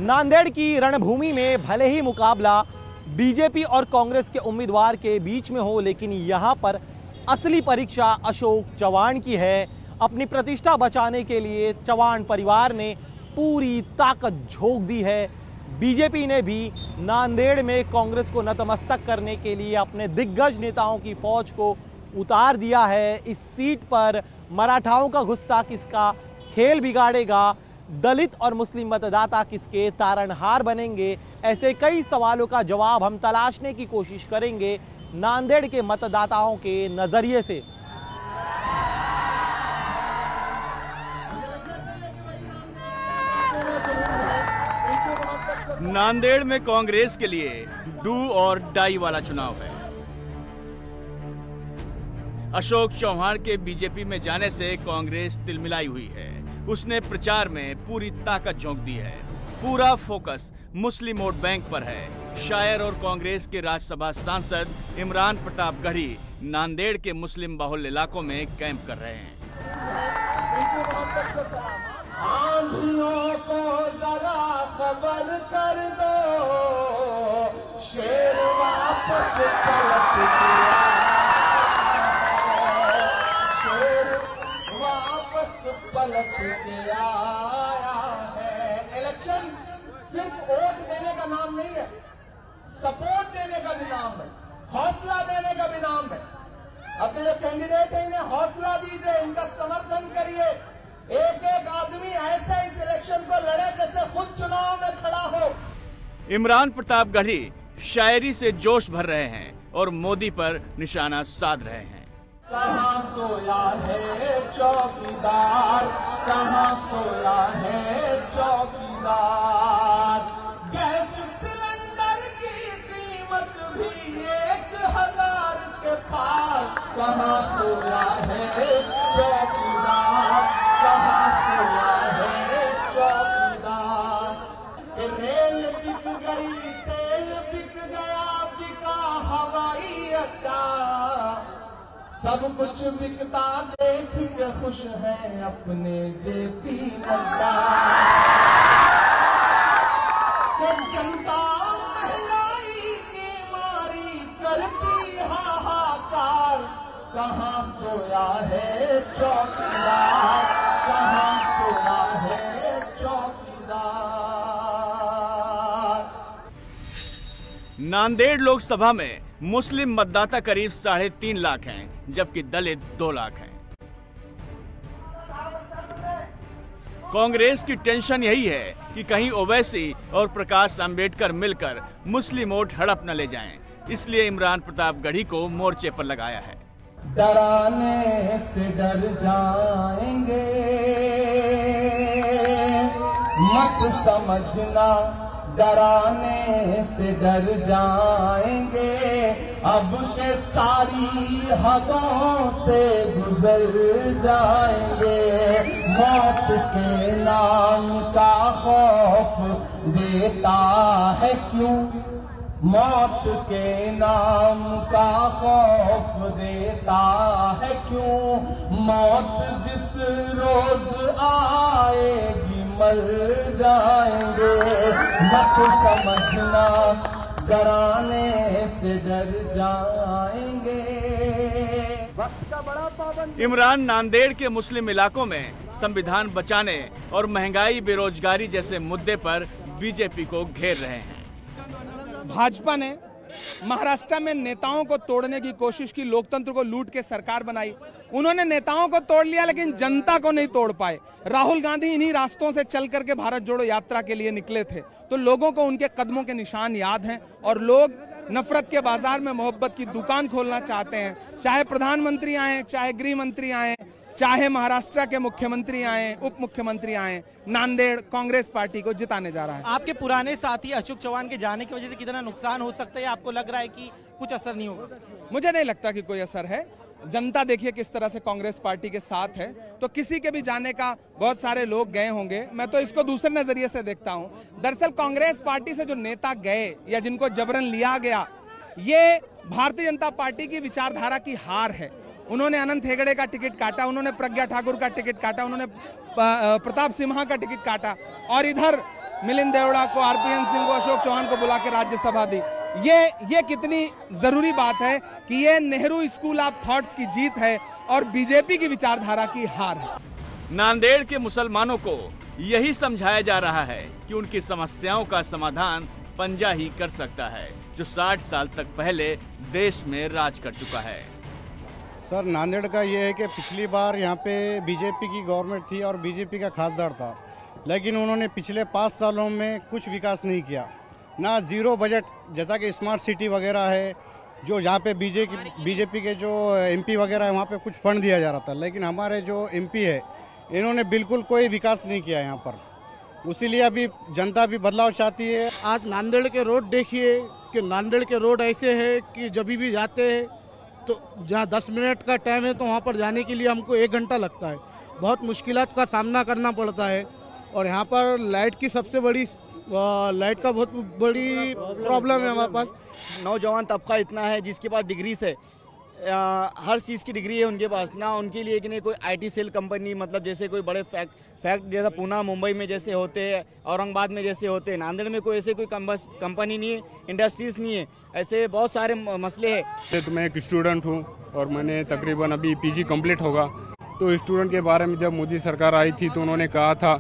नांदेड़ की रणभूमि में भले ही मुकाबला बीजेपी और कांग्रेस के उम्मीदवार के बीच में हो, लेकिन यहां पर असली परीक्षा अशोक चव्हाण की है। अपनी प्रतिष्ठा बचाने के लिए चव्हाण परिवार ने पूरी ताकत झोंक दी है। बीजेपी ने भी नांदेड़ में कांग्रेस को नतमस्तक करने के लिए अपने दिग्गज नेताओं की फौज को उतार दिया है। इस सीट पर मराठाओं का गुस्सा किसका खेल बिगाड़ेगा, दलित और मुस्लिम मतदाता किसके तारणहार बनेंगे, ऐसे कई सवालों का जवाब हम तलाशने की कोशिश करेंगे नांदेड़ के मतदाताओं के नजरिए से। नांदेड़ में कांग्रेस के लिए डू और डाई वाला चुनाव है। अशोक चव्हाण के बीजेपी में जाने से कांग्रेस तिलमिलाई हुई है। उसने प्रचार में पूरी ताकत झोंक दी है। पूरा फोकस मुस्लिम वोट बैंक पर है। शायर और कांग्रेस के राज्यसभा सांसद इमरान प्रताप गढ़ी नांदेड़ के मुस्लिम बाहुल्य इलाकों में कैंप कर रहे हैं। आंधियों को जरा खबर कर दो, शेर वापस पलट गया, शेर वापस पलट के आया है। इलेक्शन सिर्फ वोट देने का नाम नहीं है, सपोर्ट देने का भी नाम है, हौसला देने का भी नाम है। अपने जो कैंडिडेट है इन्हें हौसला दीजिए, इनका समर्थन करिए। एक एक आदमी ऐसा इस इलेक्शन को लड़े जैसे खुद चुनाव में खड़ा हो। इमरान प्रताप गढ़ी शायरी से जोश भर रहे हैं और मोदी पर निशाना साध रहे हैं। कहाँ सोया है चौकीदार, कहाँ सोया है चौकीदार। गैस सिलेंडर की कीमत भी 1000 के पार, कहाँ सोया है चौकीदार, कहाँ सोया है चौकीदार। रेल बिक गई, तेल बिक गया, बिका हवाई अड्डा, सब कुछ बिकता देख के खुश है अपने जेपी नड्डा। जनता महंगाई की मारी करती हाहाकार, कहाँ सोया है चौकीदार, कहाँ सोया है चौकीदार। नांदेड़ लोकसभा में मुस्लिम मतदाता करीब 3.5 लाख हैं, जबकि दलित 2 लाख हैं। कांग्रेस की टेंशन यही है कि कहीं ओवैसी और प्रकाश अंबेडकर मिलकर मुस्लिम वोट हड़प न ले जाएं, इसलिए इमरान प्रताप गढ़ी को मोर्चे पर लगाया है। डराने से डर जाएंगे, मत समझना डराने से डर जाएंगे, अब के सारी हदों से गुजर जाएंगे। मौत के नाम का खौफ देता है क्यों, मौत के नाम का खौफ देता है क्यों। मौत जिस रोज आएगी मर जाएंगे, मत समझना डराने से डर जाएंगे। वक्त का बड़ा पाबंद। इमरान नांदेड़ के मुस्लिम इलाकों में संविधान बचाने और महंगाई बेरोजगारी जैसे मुद्दे पर बीजेपी को घेर रहे हैं। भाजपा ने महाराष्ट्र में नेताओं को तोड़ने की कोशिश की, लोकतंत्र को लूट के सरकार बनाई। उन्होंने नेताओं को तोड़ लिया लेकिन जनता को नहीं तोड़ पाए। राहुल गांधी इन्हीं रास्तों से चल करके भारत जोड़ो यात्रा के लिए निकले थे, तो लोगों को उनके कदमों के निशान याद हैं और लोग नफरत के बाजार में मोहब्बत की दुकान खोलना चाहते हैं। चाहे प्रधानमंत्री आए, चाहे गृह मंत्री आए, चाहे महाराष्ट्र के मुख्यमंत्री आए, उप मुख्यमंत्री आए, नांदेड़ कांग्रेस पार्टी को जिताने जा रहा है। आपके पुराने साथी अशोक चव्हाण के जाने की वजह से कितना नुकसान हो सकता है, आपको लग रहा है कि कुछ असर नहीं होगा? मुझे नहीं लगता कि कोई असर है। जनता देखिए किस तरह से कांग्रेस पार्टी के साथ है, तो किसी के भी जाने का बहुत सारे लोग गए होंगे। मैं तो इसको दूसरे नजरिए से देखता हूं। दरअसल कांग्रेस पार्टी से जो नेता गए या जिनको जबरन लिया गया, ये भारतीय जनता पार्टी की विचारधारा की हार है। उन्होंने अनंत हेगड़े का टिकट काटा, उन्होंने प्रज्ञा ठाकुर का टिकट काटा, उन्होंने प्रताप सिम्हा का टिकट काटा और इधर मिलिंद देवड़ा को, आरपीएन सिंह को, अशोक चौहान को बुला के राज्यसभा दी। ये कितनी जरूरी बात है कि ये नेहरू स्कूल ऑफ थॉट्स की जीत है और बीजेपी की विचारधारा की हार है। नांदेड़ के मुसलमानों को यही समझाया जा रहा है कि उनकी समस्याओं का समाधान पंजा ही कर सकता है, जो 60 साल तक पहले देश में राज कर चुका है। सर, नांदेड़ का ये है कि पिछली बार यहाँ पे बीजेपी की गवर्नमेंट थी और बीजेपी का खासदार था, लेकिन उन्होंने पिछले 5 सालों में कुछ विकास नहीं किया, ना जीरो बजट जैसा कि स्मार्ट सिटी वगैरह है, जो यहाँ पे बीजेपी के जो एमपी वगैरह है वहाँ पे कुछ फंड दिया जा रहा था, लेकिन हमारे जो एमपी है इन्होंने बिल्कुल कोई विकास नहीं किया यहाँ पर। उसीलिए अभी जनता भी बदलाव चाहती है। आज नांदेड़ के रोड देखिए कि नांदेड़ के रोड ऐसे है कि जब भी जाते हैं तो जहाँ 10 मिनट का टाइम है तो वहाँ पर जाने के लिए हमको 1 घंटा लगता है। बहुत मुश्किलात का सामना करना पड़ता है और यहाँ पर लाइट की सबसे बड़ी बहुत बड़ी प्रॉब्लम है हमारे पास। नौजवान तबका इतना है जिसके पास डिग्री से हर चीज़ की डिग्री है उनके पास, ना उनके लिए कि नहीं कोई आईटी सेल कंपनी, मतलब जैसे कोई बड़े फैक्ट जैसा पूना मुंबई में जैसे होते हैं, औरंगाबाद में जैसे होते हैं, नांदेड़ में कोई ऐसे कोई कंपनी नहीं है, इंडस्ट्रीज नहीं है, ऐसे बहुत सारे मसले हैं। तो मैं एक स्टूडेंट हूँ और मैंने तकरीबन अभी पीजी कंप्लीट होगा। तो स्टूडेंट के बारे में जब मोदी सरकार आई थी तो उन्होंने कहा था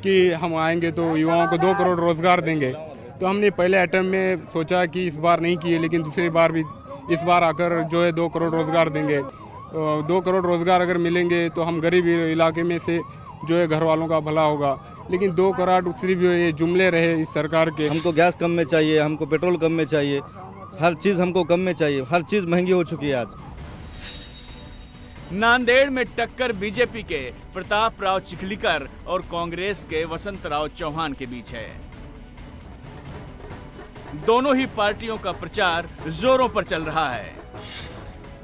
कि हम आएंगे तो युवाओं को 2 करोड़ रोजगार देंगे। तो हमने पहले अटेम्प्ट में सोचा कि इस बार नहीं किए, लेकिन दूसरी बार भी इस बार आकर जो है 2 करोड़ रोजगार देंगे। तो 2 करोड़ रोजगार अगर मिलेंगे तो हम गरीब इलाके में से जो है घर वालों का भला होगा। लेकिन 2 करोड़ सिर्फ ये जुमले रहे इस सरकार के। हमको गैस कम में चाहिए, हमको पेट्रोल कम में चाहिए, हर चीज़ हमको कम में चाहिए, हर चीज़ महंगी हो चुकी है आज। नांदेड़ में टक्कर बीजेपी के प्रताप राव चिखलीकर और कांग्रेस के वसंत राव चौहान के बीच है। दोनों ही पार्टियों का प्रचार जोरों पर चल रहा है।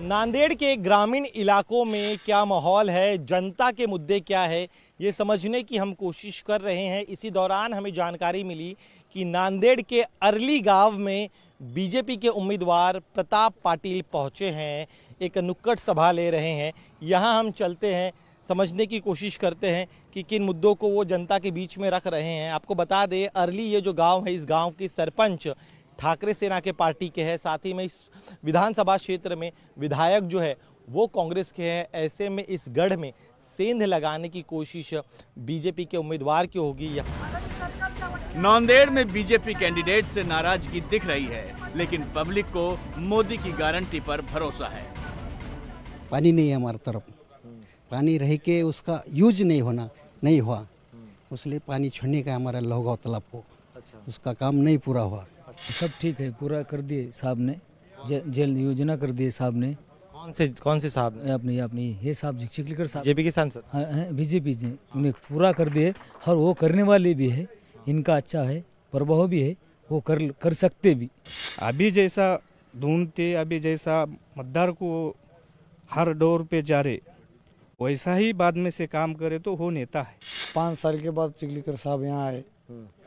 नांदेड़ के ग्रामीण इलाकों में क्या माहौल है, जनता के मुद्दे क्या है, ये समझने की हम कोशिश कर रहे हैं। इसी दौरान हमें जानकारी मिली कि नांदेड़ के अरली गांव में बीजेपी के उम्मीदवार प्रताप पाटिल पहुंचे हैं, एक नुक्कड़ सभा ले रहे हैं। यहां हम चलते हैं, समझने की कोशिश करते हैं कि किन मुद्दों को वो जनता के बीच में रख रहे हैं। आपको बता दें, अरली ये जो गांव है, इस गांव की सरपंच ठाकरे सेना के पार्टी के हैं, साथ ही में इस विधानसभा क्षेत्र में विधायक जो है वो कांग्रेस के हैं। ऐसे में इस गढ़ में सेंध लगाने की कोशिश बीजेपी के उम्मीदवार की होगी। नांदेड़ में बीजेपी कैंडिडेट से नाराजगी दिख रही है, लेकिन पब्लिक को मोदी की गारंटी पर भरोसा है। पानी नहीं है हमारी तरफ, पानी रह के उसका यूज नहीं हुआ, उसलिए पानी छोड़ने का हमारा लोहगांव तालाब को उसका काम नहीं पूरा हुआ। सब ठीक है, पूरा कर दिए साहब ने, जल योजना कर दिए साहब ने। कौन से साहब? अपनी ये साहब चिखलीकर साहब, बीजेपी के सांसद। बीजेपी जी उन्हें पूरा कर दिए और वो करने वाले भी है, इनका अच्छा है, प्रभाव भी है, वो कर सकते भी। अभी जैसा ढूंढते, अभी जैसा मतदार को हर डोर पे जा रहे, वैसा ही बाद में से काम करे तो हो नेता है। 5 साल के बाद चिखलीकर साहब यहाँ आए।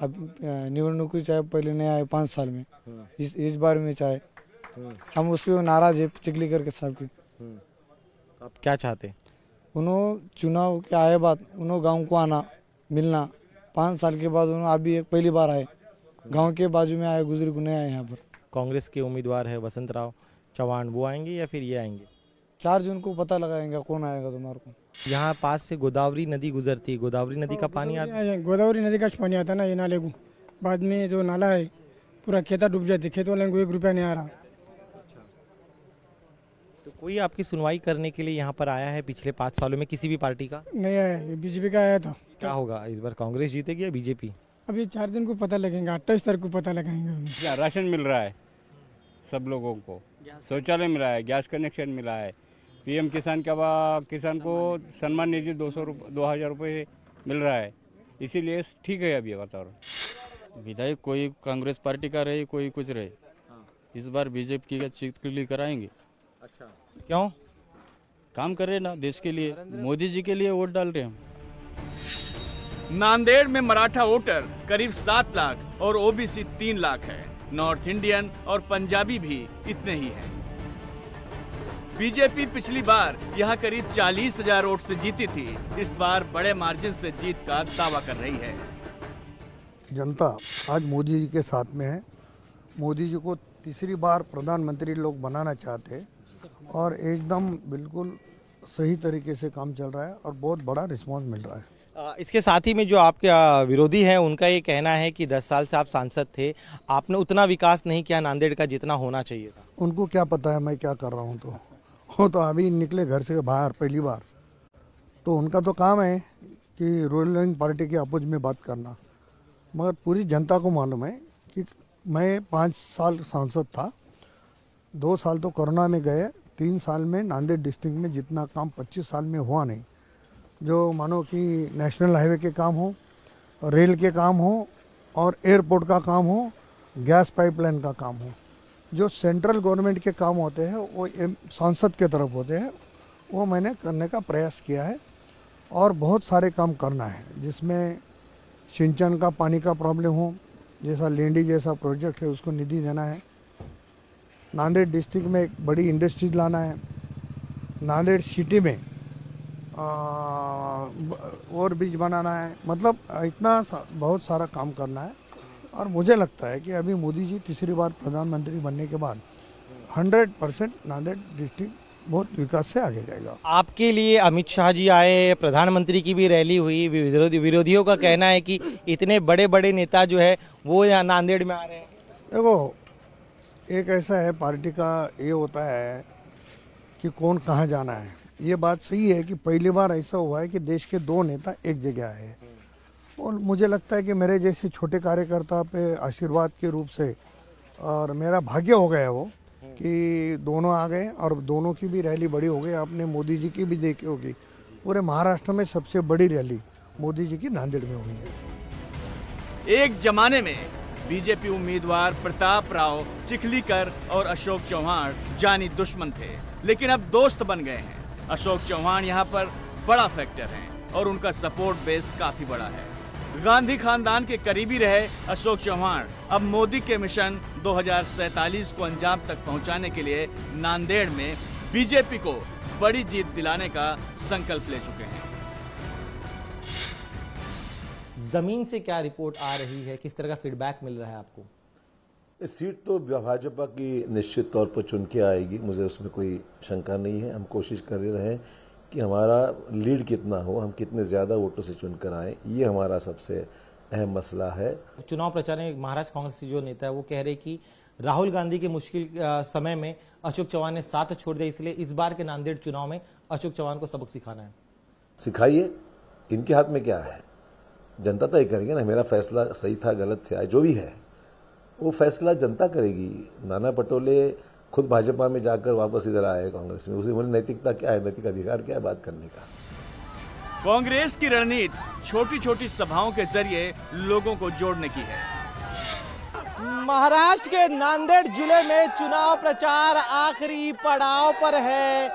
अब निवडणुकी चाहे पहले नहीं आए 5 साल में, इस बार में चाहे हम उस पर नाराज है चिखलीकर के साहब की। आप क्या चाहते हैं? उन्होंने चुनाव के आए बाद उन्होंने गांव को आना मिलना, 5 साल के बाद उन्होंने अभी एक पहली बार आए, गांव के बाजू में आए, गुजरी को नहीं आए यहाँ पर। कांग्रेस के उम्मीदवार है वसंत राव चौहान, वो आएंगे या फिर ये आएंगे? 4 जून को पता लगाएंगे कौन आएगा तुम्हारे को। यहाँ पास से गोदावरी नदी गुजरती है, गोदावरी नदी का पानी आता है। गोदावरी नदी का पानी आता है ना ये नाले को, बाद में जो नाला है पूरा खेता डूब जाते, खेत वाले को 1 रुपया नहीं आ रहा। तो कोई आपकी सुनवाई करने के लिए यहाँ पर आया है पिछले 5 सालों में किसी भी पार्टी का? नहीं आया, बीजेपी का आया था। क्या होगा इस बार, कांग्रेस जीतेगी या बीजेपी? अभी 4 दिन को पता लगेगा, 28 तारीख को पता लगाएंगे। राशन मिल रहा है सब लोगों को, शौचालय मिला है, गैस कनेक्शन मिला है, पीएम किसान को सम्मान निधि 2000 रुपये मिल रहा है, इसीलिए ठीक है अभी वातावरण। विधायक कोई कांग्रेस पार्टी का रहे, कोई कुछ रहे, इस बार बीजेपी का चिखली कराएंगे। अच्छा, क्यों? काम कर रहे ना देश के लिए, मोदी जी के लिए वोट डाल रहे हम। नांदेड़ में मराठा वोटर करीब 7 लाख और ओबीसी 3 लाख है। नॉर्थ इंडियन और पंजाबी भी इतने ही हैं। बीजेपी पिछली बार यहाँ करीब 40,000 वोट से जीती थी। इस बार बड़े मार्जिन से जीत का दावा कर रही है। जनता आज मोदी जी के साथ में है। मोदी जी को तीसरी बार प्रधानमंत्री लोग बनाना चाहते हैं और एकदम बिल्कुल सही तरीके से काम चल रहा है और बहुत बड़ा रिस्पांस मिल रहा है। इसके साथ ही में जो आपके विरोधी हैं उनका ये कहना है कि 10 साल से आप सांसद थे, आपने उतना विकास नहीं किया नांदेड़ का जितना होना चाहिए था। उनको क्या पता है मैं क्या कर रहा हूँ, वो तो अभी निकले घर से बाहर पहली बार, तो उनका तो काम है कि रूलिंग पार्टी के अपोज में बात करना, मगर पूरी जनता को मालूम है कि मैं 5 साल सांसद था, 2 साल तो कोरोना में गए, 3 साल में नांदेड़ डिस्ट्रिक्ट में जितना काम 25 साल में हुआ नहीं। जो मानो कि नेशनल हाईवे के काम हो, रेल के काम हो और एयरपोर्ट का काम हो, गैस पाइपलाइन का काम हो, जो सेंट्रल गवर्नमेंट के काम होते हैं वो सांसद के तरफ होते हैं, वो मैंने करने का प्रयास किया है और बहुत सारे काम करना है, जिसमें सिंचन का पानी का प्रॉब्लम हो, जैसा लेंडी जैसा प्रोजेक्ट है उसको निधि देना है, नांदेड़ डिस्ट्रिक्ट में एक बड़ी इंडस्ट्रीज लाना है, नांदेड़ सिटी में ओवर ब्रिज बनाना है, मतलब इतना बहुत सारा काम करना है। और मुझे लगता है कि अभी मोदी जी तीसरी बार प्रधानमंत्री बनने के बाद 100% नांदेड़ डिस्ट्रिक्ट बहुत विकास से आगे जाएगा। आपके लिए अमित शाह जी आए, प्रधानमंत्री की भी रैली हुई, विरोधियों का कहना है कि इतने बड़े बड़े नेता जो है वो यहाँ नांदेड़ में आ रहे हैं। देखो, एक ऐसा है पार्टी का ये होता है कि कौन कहाँ जाना है। ये बात सही है कि पहली बार ऐसा हुआ है कि देश के 2 नेता एक जगह आए और मुझे लगता है कि मेरे जैसे छोटे कार्यकर्ता पे आशीर्वाद के रूप से और मेरा भाग्य हो गया वो कि दोनों आ गए और दोनों की भी रैली बड़ी हो गई। आपने मोदी जी की भी देखी होगी, पूरे महाराष्ट्र में सबसे बड़ी रैली मोदी जी की नांदेड़ में हुई है। एक जमाने में बीजेपी उम्मीदवार प्रताप राव चिखलीकर और अशोक चौहान जानी दुश्मन थे, लेकिन अब दोस्त बन गए हैं। अशोक चौहान यहाँ पर बड़ा फैक्टर हैं और उनका सपोर्ट बेस काफी बड़ा है। गांधी खानदान के करीबी रहे अशोक चौहान अब मोदी के मिशन 2047 को अंजाम तक पहुंचाने के लिए नांदेड़ में बीजेपी को बड़ी जीत दिलाने का संकल्प ले चुके हैं। जमीन से क्या रिपोर्ट आ रही है, किस तरह का फीडबैक मिल रहा है आपको? इस सीट तो भाजपा की निश्चित तौर पर चुन के आएगी, मुझे उसमें कोई शंका नहीं है। हम कोशिश कर रहे हैं कि हमारा लीड कितना हो, हम कितने ज़्यादा वोटों से चुनकर आए, ये हमारा सबसे अहम मसला है। चुनाव प्रचार में महाराष्ट्र कांग्रेस के जो नेता है वो कह रहे कि राहुल गांधी के मुश्किल समय में अशोक चौहान ने साथ छोड़ दिया, इसलिए इस बार के नांदेड़ चुनाव में अशोक चौहान को सबक सिखाना है। सिखाइए, इनके हाथ में क्या है, जनता तय करेंगे ना। मेरा फैसला सही था गलत था जो भी है वो फैसला जनता करेगी। नाना पटोले खुद भाजपा में जाकर वापस इधर आए कांग्रेस में, उसे बोले नैतिकता क्या है, नैतिक अधिकार क्या है बात करने का। कांग्रेस की रणनीति छोटी छोटी सभाओं के जरिए लोगों को जोड़ने की है। महाराष्ट्र के नांदेड़ जिले में चुनाव प्रचार आखिरी पड़ाव पर है।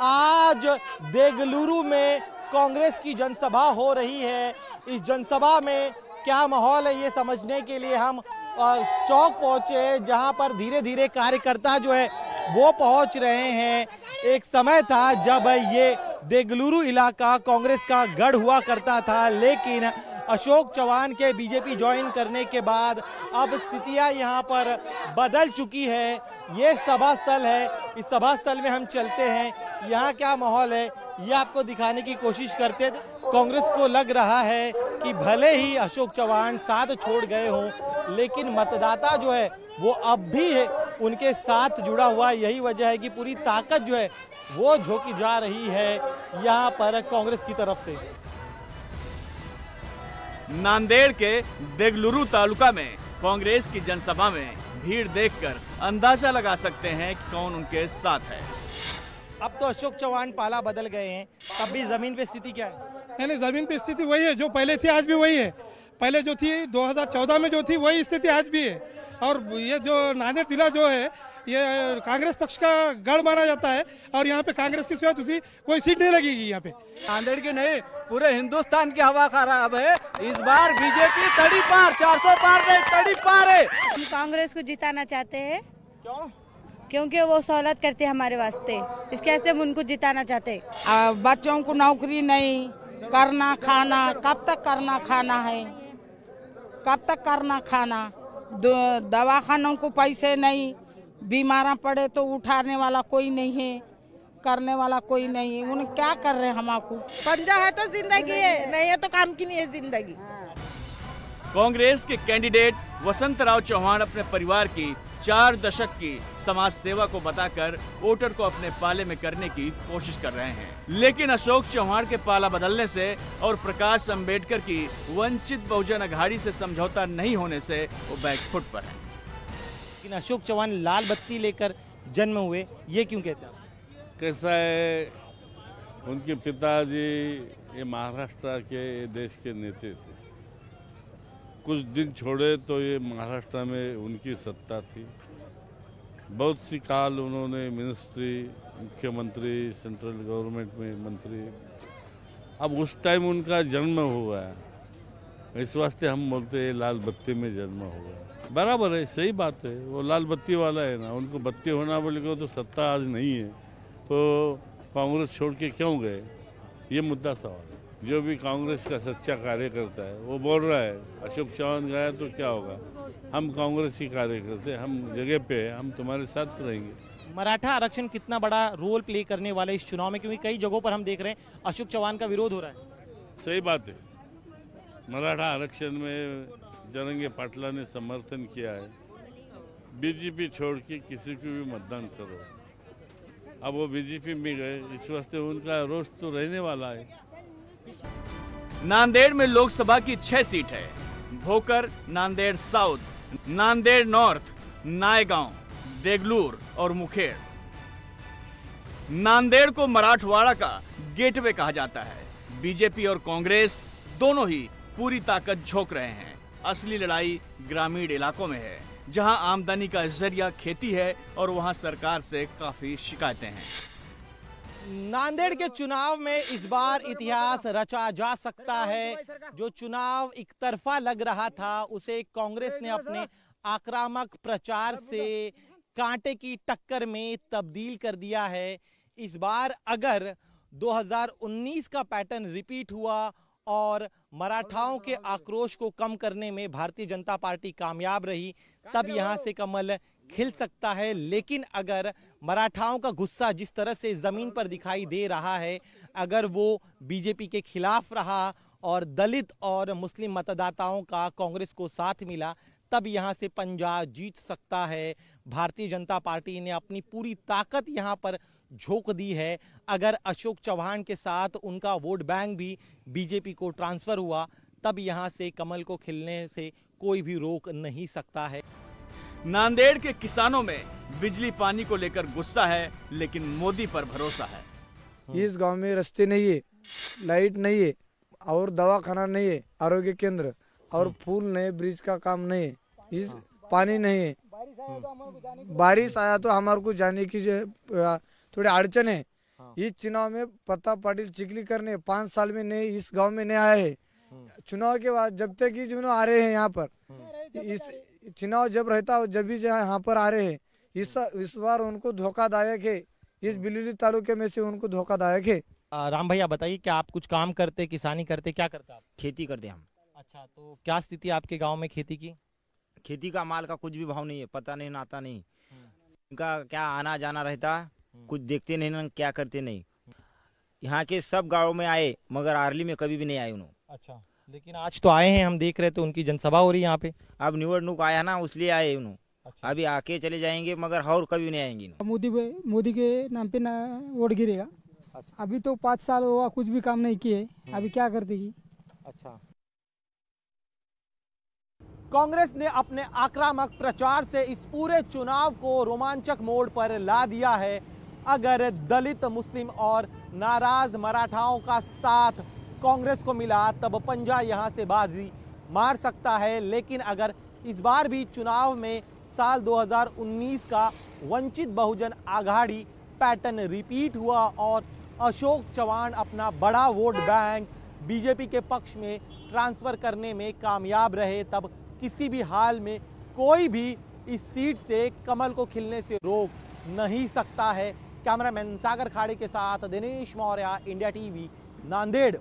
आज देगलुरु में कांग्रेस की जनसभा हो रही है। इस जनसभा में क्या माहौल है ये समझने के लिए हम चौक पहुंचे, जहां पर धीरे धीरे कार्यकर्ता जो है वो पहुंच रहे हैं। एक समय था जब ये देगलुरु इलाका कांग्रेस का गढ़ हुआ करता था, लेकिन अशोक चौहान के बीजेपी ज्वाइन करने के बाद अब स्थितियां यहां पर बदल चुकी है। ये सभा स्थल है, इस सभा स्थल में हम चलते हैं, यहाँ क्या माहौल है ये आपको दिखाने की कोशिश करते थे। कांग्रेस को लग रहा है कि भले ही अशोक चौहान साथ छोड़ गए हों, लेकिन मतदाता जो है वो अब भी है उनके साथ जुड़ा हुआ। यही वजह है कि पूरी ताकत जो है वो झोंकी जा रही है यहाँ पर कांग्रेस की तरफ से। नांदेड़ के देगलुरु तालुका में कांग्रेस की जनसभा में भीड़ देखकर अंदाजा लगा सकते हैं कि कौन उनके साथ है। अब तो अशोक चौहान पाला बदल गए हैं, तब भी जमीन पे स्थिति क्या है? नहीं, जमीन पे स्थिति वही है जो पहले थी, आज भी वही है। पहले जो थी 2014 में जो थी वही स्थिति आज भी है। और ये जो नांदेड़ जिला जो है ये कांग्रेस पक्ष का गढ़ माना जाता है और यहाँ पे कांग्रेस की सिवा दूसरी कोई सीट नहीं लगेगी। यहाँ पे नांदेड़ की नहीं, पूरे हिंदुस्तान की हवा खराब है। इस बार बीजेपी तड़ी पार, 400 पार नहीं, तड़ी पार है। हम कांग्रेस को जिताना चाहते हैं। क्यों? क्योंकि वो सहूलत करते हैं हमारे वास्ते, इसके ऐसे हम उनको जिताना चाहते। बच्चों को नौकरी नहीं, करना खाना, कब तक करना खाना है, कब तक करना खाना, दवाखानों को पैसे नहीं, बीमार पड़े तो उठाने वाला कोई नहीं है, करने वाला कोई नहीं है, उन्हें क्या कर रहे हैं हमको। पंजा है तो जिंदगी है, नहीं है तो काम की नहीं है जिंदगी। कांग्रेस के कैंडिडेट वसंतराव चौहान अपने परिवार की 4 दशक की समाज सेवा को बताकर वोटर को अपने पाले में करने की कोशिश कर रहे हैं, लेकिन अशोक चौहान के पाला बदलने से और प्रकाश अंबेडकर की वंचित बहुजन अघाड़ी से समझौता नहीं होने से वो बैकफुट पर है। लेकिन अशोक चौहान लाल बत्ती लेकर जन्म हुए, ये क्यों कहते हैं? कैसा है, उनके पिताजी ये महाराष्ट्र के देश के नेता थे, कुछ दिन छोड़े तो ये महाराष्ट्र में उनकी सत्ता थी, बहुत सी काल उन्होंने मिनिस्ट्री, मुख्यमंत्री, सेंट्रल गवर्नमेंट में मंत्री, अब उस टाइम उनका जन्म हुआ है, इस वास्ते हम बोलते हैं लाल बत्ती में जन्म हुआ है। बराबर है, सही बात है, वो लाल बत्ती वाला है ना, उनको बत्ती होना बोले को तो सत्ता आज नहीं है, तो कांग्रेस छोड़ के क्यों गए, ये मुद्दा सवाल है। जो भी कांग्रेस का सच्चा कार्यकर्ता है वो बोल रहा है अशोक चौहान गया तो क्या होगा, हम कांग्रेस ही कार्यकर्ते, हम जगह पे है, हम तुम्हारे साथ रहेंगे। मराठा आरक्षण कितना बड़ा रोल प्ले करने वाला है इस चुनाव में, क्योंकि कई जगहों पर हम देख रहे हैं अशोक चौहान का विरोध हो रहा है। सही बात है, मराठा आरक्षण में जरंगे पाटला ने समर्थन किया है, बीजेपी छोड़ के किसी को भी मतदान करो, अब वो बीजेपी में गए, इस वास्ते उनका रोष तो रहने वाला है। नांदेड़ में लोकसभा की 6 सीट है, भोकर, नांदेड़ साउथ, नांदेड़ नॉर्थ, नायगांव, देगलूर और मुखेड़। नांदेड़ को मराठवाड़ा का गेटवे कहा जाता है। बीजेपी और कांग्रेस दोनों ही पूरी ताकत झोंक रहे हैं। असली लड़ाई ग्रामीण इलाकों में है, जहां आमदनी का जरिया खेती है और वहां सरकार से काफी शिकायतें हैं। नांदेड़ के चुनाव में इस बार इतिहास रचा जा सकता है। जो चुनाव एक तरफा लग रहा था उसे कांग्रेस ने अपने आक्रामक प्रचार से कांटे की टक्कर में तब्दील कर दिया है। इस बार अगर 2019 का पैटर्न रिपीट हुआ और मराठाओं के आक्रोश को कम करने में भारतीय जनता पार्टी कामयाब रही, तब यहां से कमल खिल सकता है। लेकिन अगर मराठाओं का गुस्सा जिस तरह से जमीन पर दिखाई दे रहा है, अगर वो बीजेपी के खिलाफ रहा और दलित और मुस्लिम मतदाताओं का कांग्रेस को साथ मिला, तब यहां से पंजा जीत सकता है। भारतीय जनता पार्टी ने अपनी पूरी ताकत यहां पर झोंक दी है। अगर अशोक चौहान के साथ उनका वोट बैंक भी बीजेपी को ट्रांसफर हुआ, तब यहां से कमल को खिलने से कोई भी रोक नहीं सकता है। नांदेड़ के किसानों में बिजली पानी को लेकर गुस्सा है, लेकिन मोदी पर भरोसा है। इस गांव में रास्ते नहीं है, लाइट नहीं है और दवाखाना नहीं है, आरोग्य केंद्र और पुल नहीं, ब्रिज का काम नहीं है, इस पानी नहीं है। बारिश आया तो हमारे को जाने की थोड़ी अड़चन है। इस चुनाव में पत्ता पाटिल चिखली करने 5 साल में नहीं, इस गांव में नहीं आए है। चुनाव के बाद जब तक ये चुनाव आ रहे हैं यहाँ पर, इस चुनाव जब रहता है जब भी यहाँ पर आ रहे हैं, इस बार उनको धोखादायक है। इस बिलुली तालुके में से उनको धोखादायक है। राम भैया बताइए, क्या आप कुछ काम करते, किसानी करते, क्या करते आप? खेती करते हम। अच्छा, तो क्या स्थिति आपके गांव में खेती की? खेती का माल का कुछ भी भाव नहीं है, पता नहीं नाता नहीं, उनका क्या आना जाना रहता, कुछ देखते नहीं ना, क्या करते नहीं। यहाँ के सब गाँव में आए मगर आरली में कभी भी नहीं आए उन्होंने। अच्छा, लेकिन आज तो आए हैं, हम देख रहे थे उनकी जनसभा हो रही है यहाँ पे। अब निवडणूक आया ना, उसलिए आए उन्होंने। अच्छा। अभी आके चले जाएंगे मगर और कभी नहीं आएंगे। मोदी के नाम पे ना वोट गिरेगा। अच्छा। अभी तो 5 साल हुआ, कुछ भी काम नहीं किए, अभी क्या करते की। अच्छा, कांग्रेस ने अपने आक्रामक प्रचार से इस पूरे चुनाव को रोमांचक मोड़ पर ला दिया है। अगर दलित, मुस्लिम और नाराज मराठाओं का साथ कांग्रेस को मिला, तब पंजा यहां से बाजी मार सकता है। लेकिन अगर इस बार भी चुनाव में साल 2019 का वंचित बहुजन आघाड़ी पैटर्न रिपीट हुआ और अशोक चौहान अपना बड़ा वोट बैंक बीजेपी के पक्ष में ट्रांसफर करने में कामयाब रहे, तब किसी भी हाल में कोई भी इस सीट से कमल को खिलने से रोक नहीं सकता है। कैमरामैन सागर खाड़े के साथ दिनेश मौर्य, इंडिया टीवी, नांदेड़।